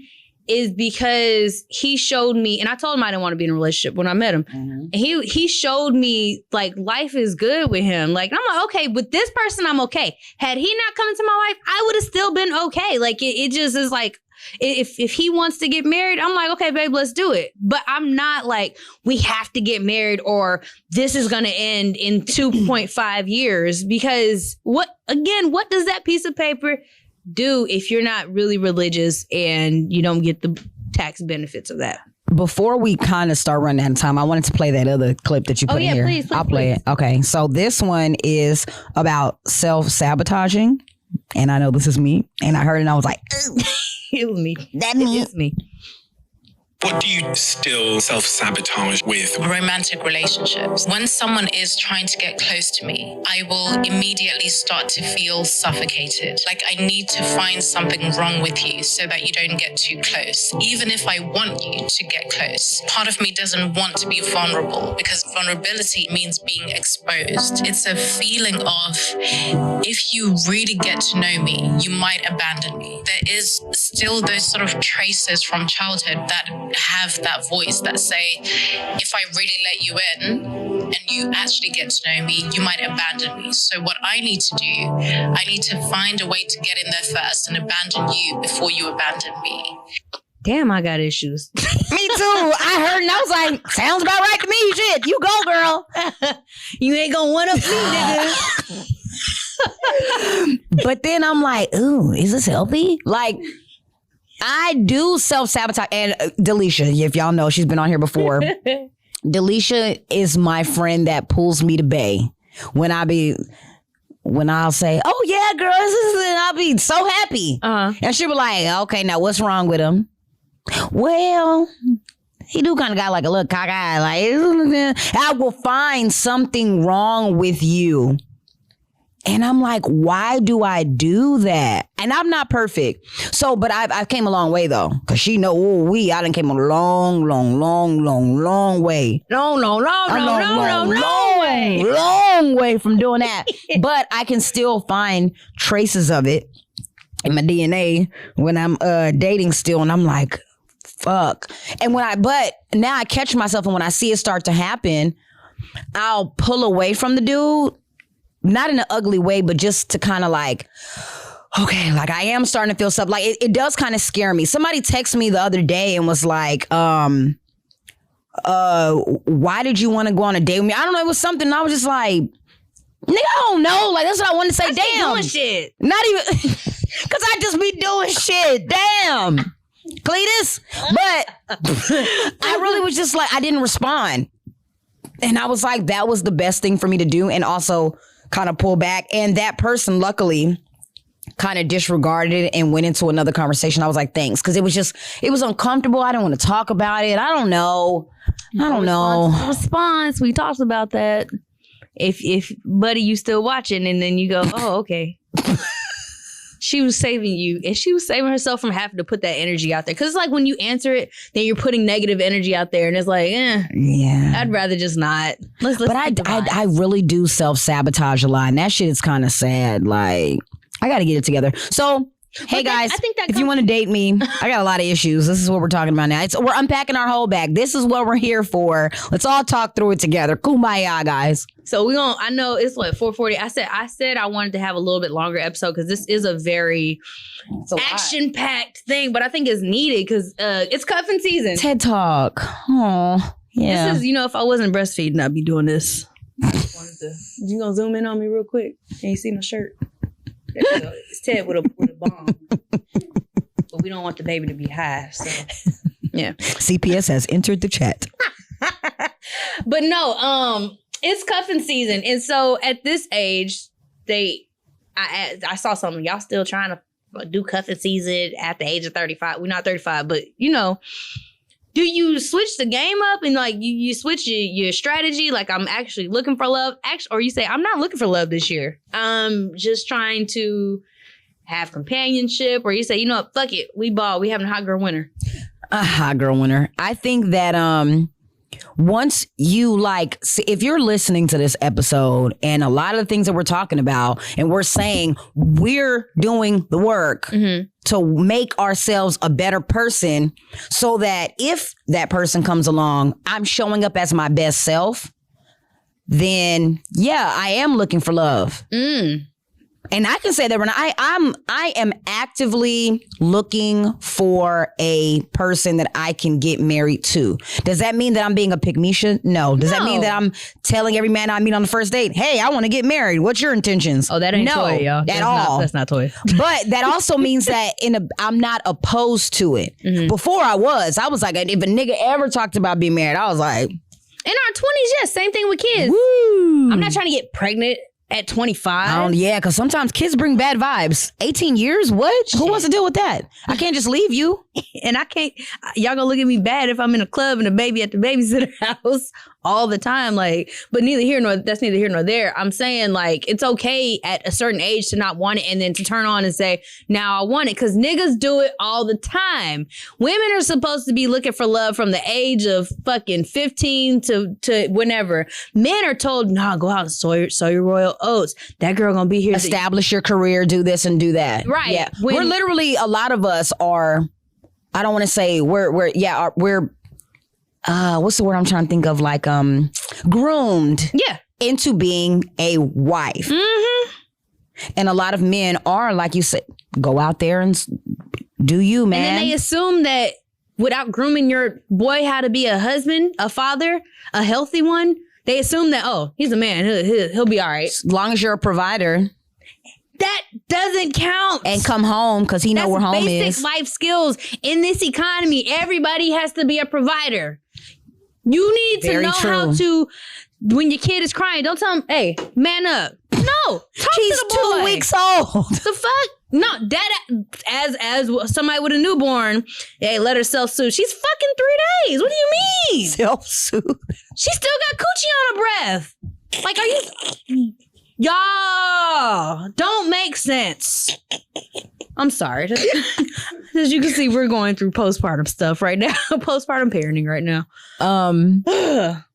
is because he showed me, and I told him I didn't want to be in a relationship when I met him. And he showed me, like, life is good with him. Like, I'm like, okay, with this person, I'm okay. Had he not come into my life, I would have still been okay. Like, it just is like, if he wants to get married, I'm like, okay, babe, let's do it. But I'm not like, we have to get married or this is going to end in 2.5 years. Because what does that piece of paper do if you're not really religious and you don't get the tax benefits of that? Before we kind of start running out of time, I wanted to play that other clip that you put in here. Please, I'll play it. Okay, so this one is about self-sabotaging. And I know this is me. And I heard it and I was like, it was me. That is me. What do you still self-sabotage with? Romantic relationships. When someone is trying to get close to me, I will immediately start to feel suffocated. Like I need to find something wrong with you so that you don't get too close. Even if I want you to get close, part of me doesn't want to be vulnerable because vulnerability means being exposed. It's a feeling of, if you really get to know me, you might abandon me. There is still those sort of traces from childhood that have that voice that say, if I really let you in and you actually get to know me, you might abandon me. So what I need to do, I need to find a way to get in there first and abandon you before you abandon me. Damn, I got issues. Me too. I heard and I was like, sounds about right to me. Shit, you go, girl. You ain't gonna one up me, nigga. But then I'm like, ooh, is this healthy? Like, I do self-sabotage. And Delisha, if y'all know, she's been on here before. Delisha is my friend that pulls me to bay when I'll say, oh yeah, girl, and I'll be so happy. And she'll be like, okay, now what's wrong with him? Well, he do kind of got like a little cockeyed. Like, I will find something wrong with you. And I'm like, why do I do that? And I'm not perfect. So, but I've came a long way though. Cause she know, I done came a long way. Long way from doing that. But I can still find traces of it in my DNA when I'm dating still. And I'm like, fuck. And but now I catch myself, and when I see it start to happen, I'll pull away from the dude. Not in an ugly way, but just to kind of like, okay, like I am starting to feel stuff. Like it does kind of scare me. Somebody texted me the other day and was like, why did you want to go on a date with me? I don't know. It was something. I was just like, nigga, I don't know. Like, that's what I wanted to say. Damn. Doing shit. Not even, because I just be doing shit. Damn. Cletus. But I really was just like, I didn't respond. And I was like, that was the best thing for me to do. And also kind of pull back. And that person, luckily, kind of disregarded it and went into another conversation. I was like, thanks. Because it was uncomfortable. I didn't want to talk about it. I don't know. Response. We talked about that. If buddy, you still watching, and then you go, oh, okay. She was saving you, and she was saving herself from having to put that energy out there. Because it's like when you answer it, then you're putting negative energy out there, and it's like, yeah, I'd rather just not. Let's but I really do self-sabotage a lot, and that shit is kind of sad. Like, I got to get it together. So, hey guys, if you want to date me, I got a lot of issues. This is what we're talking about now. We're unpacking our whole bag. This is what we're here for. Let's all talk through it together. Kumbaya, guys. So I know it's what, 4:40. I said I wanted to have a little bit longer episode because this is a very action-packed thing, but I think it's needed because it's cuffing season. TED Talk. Oh, yeah. This is, if I wasn't breastfeeding, I'd be doing this. You gonna zoom in on me real quick? Can you see my shirt? There you go. It's Ted with a bomb. But we don't want the baby to be high, so yeah. CPS has entered the chat. But no, it's cuffing season, and so at this age, I saw something. Y'all still trying to do cuffing season at the age of 35. We're not 35, but do you switch the game up and like you switch your strategy? Like, I'm actually looking for love, or you say, I'm not looking for love this year. I'm just trying to have companionship, or you say, fuck it, we having a hot girl winter. A hot girl winter. I think that once you if you're listening to this episode and a lot of the things that we're talking about and we're saying we're doing the work to make ourselves a better person so that if that person comes along, I'm showing up as my best self, then yeah, I am looking for love. And I can say that I am actively looking for a person that I can get married to. Does that mean that I'm being a pick-me-sha? No. Does that mean that I'm telling every man I meet on the first date, hey, I want to get married. What's your intentions? Oh, that ain't toy, y'all. That's not toy. But that also means that I'm not opposed to it. Before I was like, if a nigga ever talked about being married, I was like. In our 20s, yes. Same thing with kids. Woo. I'm not trying to get pregnant at 25? Yeah, because sometimes kids bring bad vibes. 18 years? What? Who wants to deal with that? I can't just leave you. And I can't, y'all gonna look at me bad if I'm in a club and a baby at the babysitter house all the time. Like, but that's neither here nor there. I'm saying, like, it's okay at a certain age to not want it and then to turn on and say, now I want it. Because niggas do it all the time. Women are supposed to be looking for love from the age of fucking 15 to whenever. Men are told, nah, go out and sow your royal oats. That girl gonna be here. Establish your career, do this and do that. Right. Yeah. We're literally, a lot of us are I don't want to say we're what's the word I'm trying to think of? Like, groomed into being a wife. Mm-hmm. And a lot of men are, like you said, go out there and do you, man. And then they assume that without grooming your boy how to be a husband, a father, a healthy one, they assume that, oh, he's a man. He'll be all right. As long as you're a provider. That doesn't count. And come home because he know where home is. Basic life skills. In this economy, everybody has to be a provider. You need to know how to, when your kid is crying, don't tell him, hey, man up. No, talk She's to the boy. 2 weeks old. The fuck? No, that as somebody with a newborn, hey, let her self-soothe. She's fucking 3 days. What do you mean? Self-soothe. She still got coochie on her breath. Like, are you... Y'all, don't make sense. I'm sorry. As you can see, we're going through postpartum stuff right now. Postpartum parenting right now.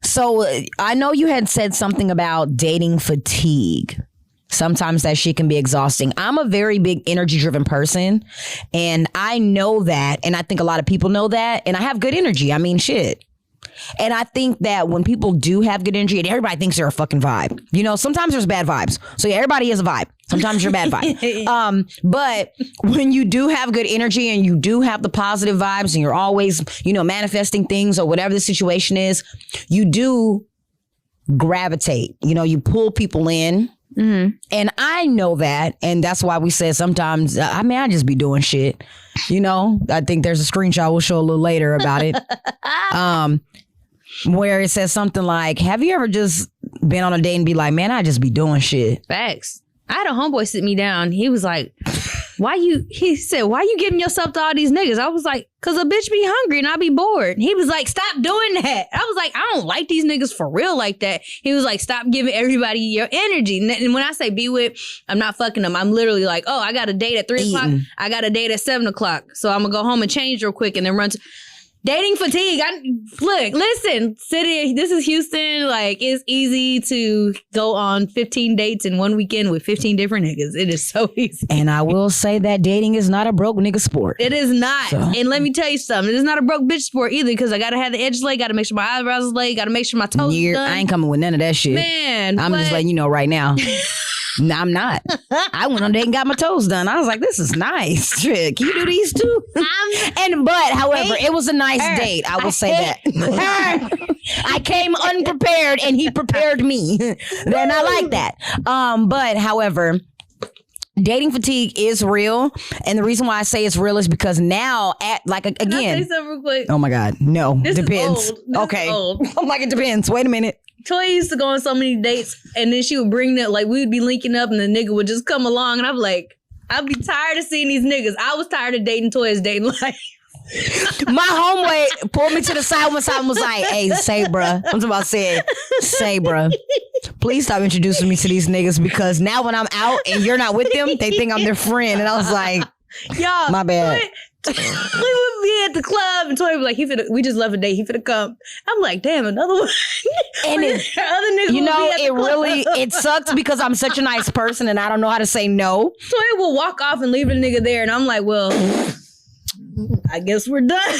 So I know you had said something about dating fatigue. Sometimes that shit can be exhausting. I'm a very big energy-driven person, and I know that, and I think a lot of people know that, and I have good energy. I mean, shit. And I think that when people do have good energy, and everybody thinks they're a fucking vibe. You know, sometimes there's bad vibes. So yeah, everybody is a vibe. Sometimes you're a bad vibe. But when you do have good energy and you do have the positive vibes and you're always, you know, manifesting things or whatever the situation is, you do gravitate. You know, you pull people in. Mm-hmm. And I know that. And that's why we said sometimes, I just be doing shit. You know, I think there's a screenshot we'll show a little later about it. Where it says something like, have you ever just been on a date and be like, man, I just be doing shit? Facts. I had a homeboy sit me down. He was like, he said, why you giving yourself to all these niggas? I was like, cause a bitch be hungry and I be bored. He was like, stop doing that. I was like, I don't like these niggas for real like that. He was like, stop giving everybody your energy. And when I say be with, I'm not fucking them. I'm literally like, oh, I got a date at 3 o'clock. I got a date at 7 o'clock. So I'm gonna go home and change real quick and then run to... Dating fatigue. Listen, city, this is Houston. Like, it's easy to go on 15 dates in one weekend with 15 different niggas. It is so easy. And I will say that dating is not a broke nigga sport. It is not. So. And let me tell you something. It is not a broke bitch sport either, because I got to have the edges laid, got to make sure my eyebrows is laid, got to make sure my toes are done. I ain't coming with none of that shit. Man, I'm just letting you know right now. No, I'm not. I went on a date and got my toes done. I was like, this is nice. Can you do these too? However, it was a nice date. I will say that. I came unprepared and he prepared me. And I like that. But however, dating fatigue is real. And the reason why I say it's real is because now again. Can I say something real quick? Oh my God. No. This depends. Is old. This okay. Is old. I'm like, it depends. Wait a minute. Toy used to go on so many dates, and then she would bring that, like, we would be linking up, and the nigga would just come along, and I'm like, I'd be tired of seeing these niggas. I was tired of dating Toy's dating life. My homeboy pulled me to the side one time and was like, hey, say, bruh. I'm talking about saying, say, bruh. Please stop introducing me to these niggas, because now when I'm out and you're not with them, they think I'm their friend. And I was like, y'all, my bad. We would be at the club and Toy was like, we just left a date, he finna come. I'm like, damn, another one. And other niggas, you know, it sucks because I'm such a nice person and I don't know how to say no. Toy will walk off and leave a nigga there, and I'm like, well, I guess we're done.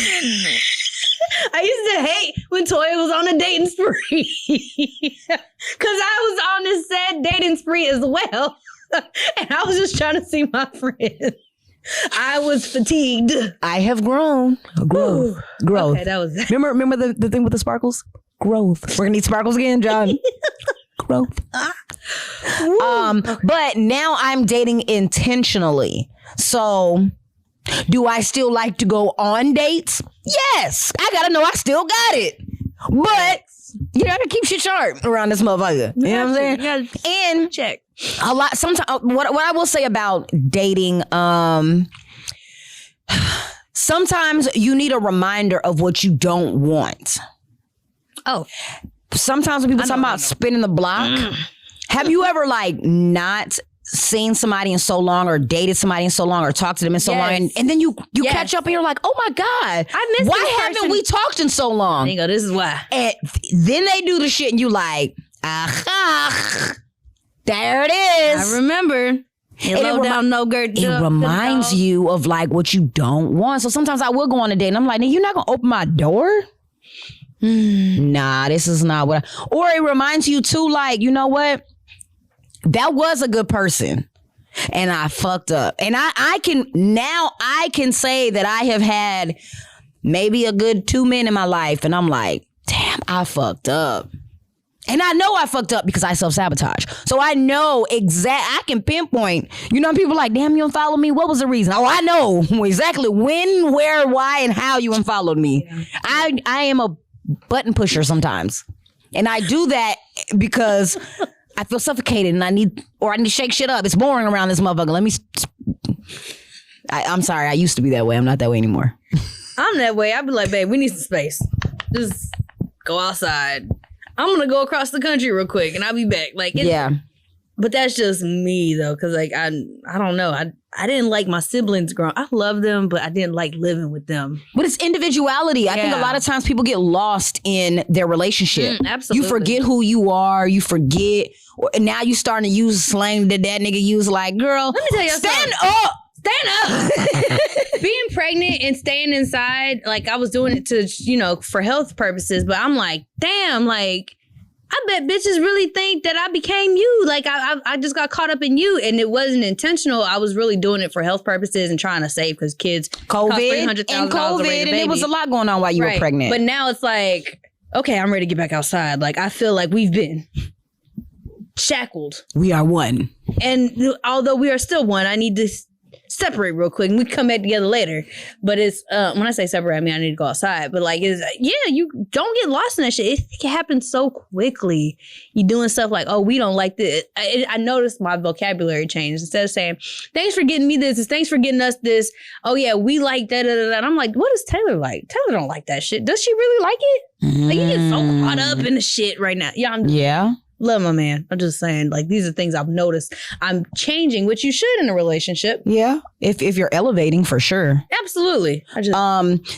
I used to hate when Toy was on a dating spree. Cause I was on this sad dating spree as well. And I was just trying to see my friends. I was fatigued. I have grown. Growth. Okay, that was Remember the thing with the sparkles? Growth. We're gonna need sparkles again, John. Growth. But now I'm dating intentionally. So do I still like to go on dates? Yes. I gotta know I still got it. But you gotta keep shit sharp around this motherfucker. You know what I'm saying? And check. A lot. Sometimes what I will say about dating, sometimes you need a reminder of what you don't want. Oh. Sometimes when people talk about spinning the block, have you ever not seen somebody in so long, or dated somebody in so long, or talked to them in so long, and then you catch up and you're like, oh my God, I miss why haven't we talked in so long? And you go, this is why. And then they do the shit and you like, aha, there it is. I remember. It reminds you of like what you don't want. So sometimes I will go on a date and I'm like, you're not gonna open my door? Nah, this is not what or it reminds you too, like, you know what? That was a good person. And I fucked up. And I can say that I have had maybe a good 2 men in my life. And I'm like, damn, I fucked up. And I know I fucked up because I self-sabotage. So I know I can pinpoint. You know, people are like, damn, you unfollowed me. What was the reason? Oh, I know exactly when, where, why, and how you unfollowed me. Yeah. I am a button pusher sometimes. And I do that because I feel suffocated and I need to shake shit up. It's boring around this motherfucker. I'm sorry. I used to be that way. I'm not that way anymore. I'm that way. I'd be like, babe, we need some space. Just go outside. I'm going to go across the country real quick and I'll be back. Like, yeah. But that's just me though. Cause like, I don't know. I didn't like my siblings growing. I love them, but I didn't like living with them. But it's individuality. I think a lot of times people get lost in their relationship. Absolutely. You forget who you are. You forget. And now you starting to use slang that nigga use like, girl, let me tell you stand up. Stand up. Being pregnant and staying inside, like I was doing it to, for health purposes, but I'm like, damn, like, I bet bitches really think that I became you. Like I just got caught up in you and it wasn't intentional. I was really doing it for health purposes and trying to save because kids COVID and there was a lot going on while you were pregnant. But now it's like, okay, I'm ready to get back outside. Like I feel like we've been shackled. We are one. And although we are still one, I need to separate real quick and we come back together later. But it's when I say separate, I mean I need to go outside. But like you don't get lost in that shit. It can happen so quickly. You doing stuff like, oh, we don't like this. I noticed my vocabulary changed. Instead of saying, thanks for getting me this, thanks for getting us this. Oh yeah, we like that. And I'm like, what does Taylor like? Taylor don't like that shit. Does she really like it? Like you get so caught up in the shit right now. Yeah. Love my man. I'm just saying, like, these are things I've noticed. I'm changing, which you should in a relationship. Yeah, if you're elevating, for sure. Absolutely.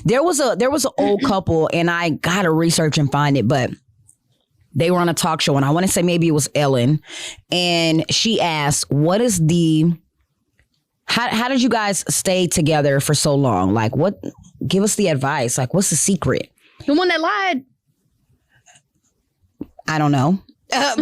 There was an old couple, and I gotta research and find it, but they were on a talk show, and I want to say maybe it was Ellen, and she asked, "What is how did you guys stay together for so long? Like, what? Give us the advice. Like, what's the secret?" The one that lied. I don't know.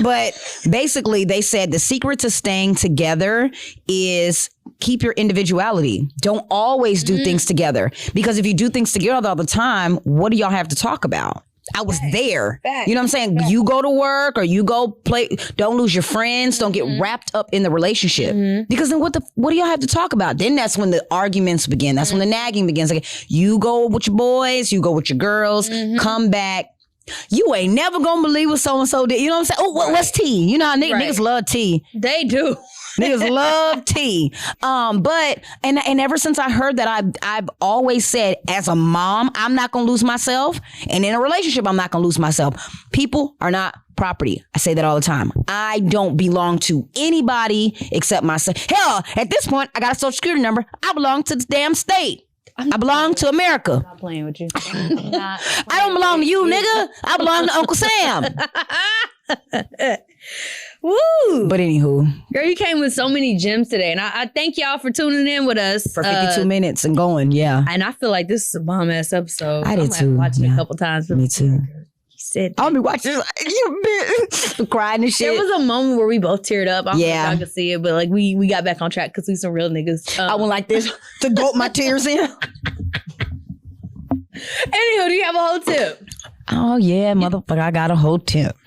But basically, they said the secret to staying together is keep your individuality. Don't always do things together. Because if you do things together all the time, what do y'all have to talk about? I was there. You know what I'm saying? You go to work or you go play. Don't lose your friends. Don't get wrapped up in the relationship. Because then what do y'all have to talk about? Then that's when the arguments begin. That's when the nagging begins. Like, you go with your boys. You go with your girls. Come back. You ain't never gonna believe what so-and-so did. You know what I'm saying? Oh, what's tea? You know how niggas love tea. They do. Niggas love tea. But ever since I heard that, I've always said, as a mom, I'm not gonna lose myself. And in a relationship, I'm not gonna lose myself. People are not property. I say that all the time. I don't belong to anybody except myself. Hell, at this point, I got a social security number. I belong to the damn state. I belong to America. I'm not playing with you. I don't belong to you, nigga. I belong to Uncle Sam. Woo! But anywho. Girl, you came with so many gems today. And I thank y'all for tuning in with us. For 52 minutes and going, yeah. And I feel like this is a bomb-ass episode. I did too. Watching it a couple times. Me too. I'll be watching this. You crying and shit. There was a moment where we both teared up. I don't know if y'all could see it, but like we got back on track because we some real niggas. I went like this to gulp my tears in. Anywho, do you have a whole tip? Oh yeah, motherfucker, I got a whole tip.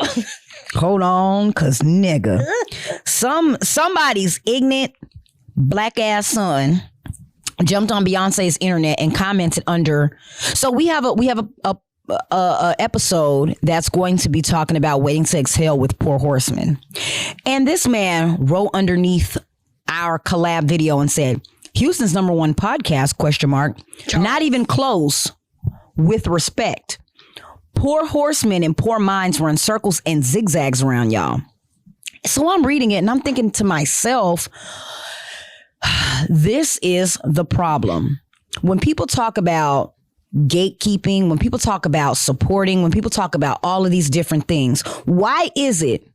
Hold on, cause nigga, somebody's ignorant black ass son jumped on Beyonce's internet and commented under. So we have a episode that's going to be talking about Waiting to Exhale with Poor Horseman. And this man wrote underneath our collab video and said, Houston's #1 podcast, ? Not even close. With respect. Poor horsemen and poor minds run circles and zigzags around y'all. So I'm reading it and I'm thinking to myself, this is the problem. When people talk about gatekeeping, when people talk about supporting, when people talk about all of these different things, why is it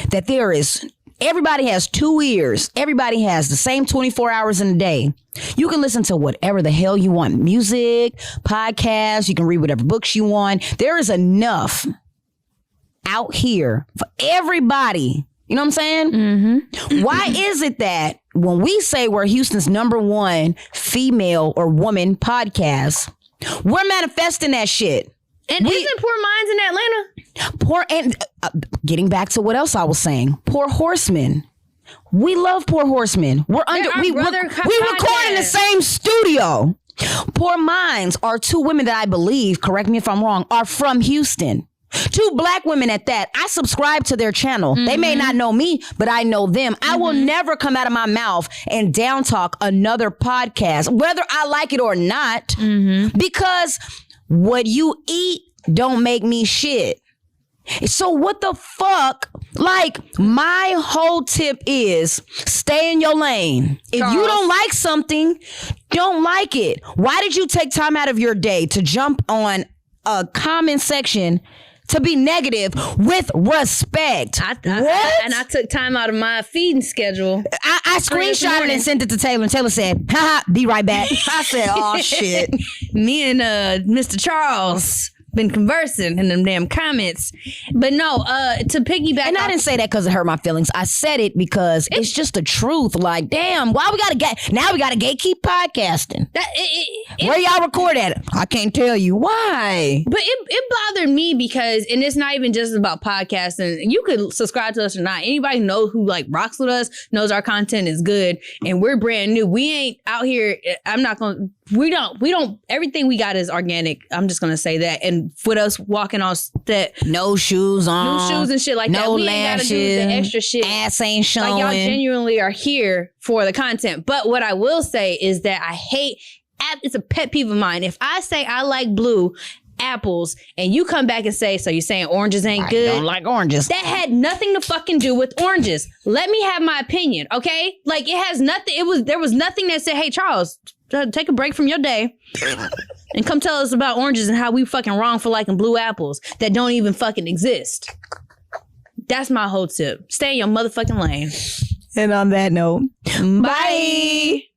that there is Everybody has 2 ears. Everybody has the same 24 hours in a day. You can listen to whatever the hell you want. Music, podcasts, you can read whatever books you want. There is enough out here for everybody. You know what I'm saying? Mm-hmm. Why is it that when we say we're Houston's #1 female or woman podcast, we're manifesting that shit? And isn't Poor Minds in Atlanta? Getting back to what else I was saying, Poor Horsemen. We love Poor Horsemen. We record in the same studio. Poor Minds are 2 women that I believe, correct me if I'm wrong, are from Houston. 2 black women at that. I subscribe to their channel. Mm-hmm. They may not know me, but I know them. Mm-hmm. I will never come out of my mouth and down talk another podcast, whether I like it or not, because what you eat don't make me shit. So what the fuck? Like, my whole tip is stay in your lane. If you don't like something, don't like it. Why did you take time out of your day to jump on a comment section to be negative with respect? I took time out of my feeding schedule. I screenshotted and sent it to Taylor, and Taylor said, haha, be right back. I said, oh shit. Me and Mr. Charles been conversing in them damn comments. But no, to piggyback. And I didn't say that because it hurt my feelings. I said it because it's just the truth. Like, damn, why we gotta gatekeep podcasting? Where y'all record at? I can't tell you. Why? But it bothered me because, and it's not even just about podcasting. You could subscribe to us or not. Anybody know who like rocks with us knows our content is good and we're brand new. We ain't out here. We don't, everything we got is organic. I'm just going to say that. And with us walking on set, no shoes on, no shoes and shit like that. We ain't got to do the extra shit. Ass ain't showing. Like, y'all genuinely are here for the content. But what I will say is that I hate, it's a pet peeve of mine. If I say I like blue apples and you come back and say, so you're saying oranges ain't good? I don't like oranges. That had nothing to fucking do with oranges. Let me have my opinion, okay? Like, it has nothing, there was nothing that said, hey, Charles, take a break from your day and come tell us about oranges and how we fucking wrong for liking blue apples that don't even fucking exist. That's my whole tip. Stay in your motherfucking lane. And on that note, bye.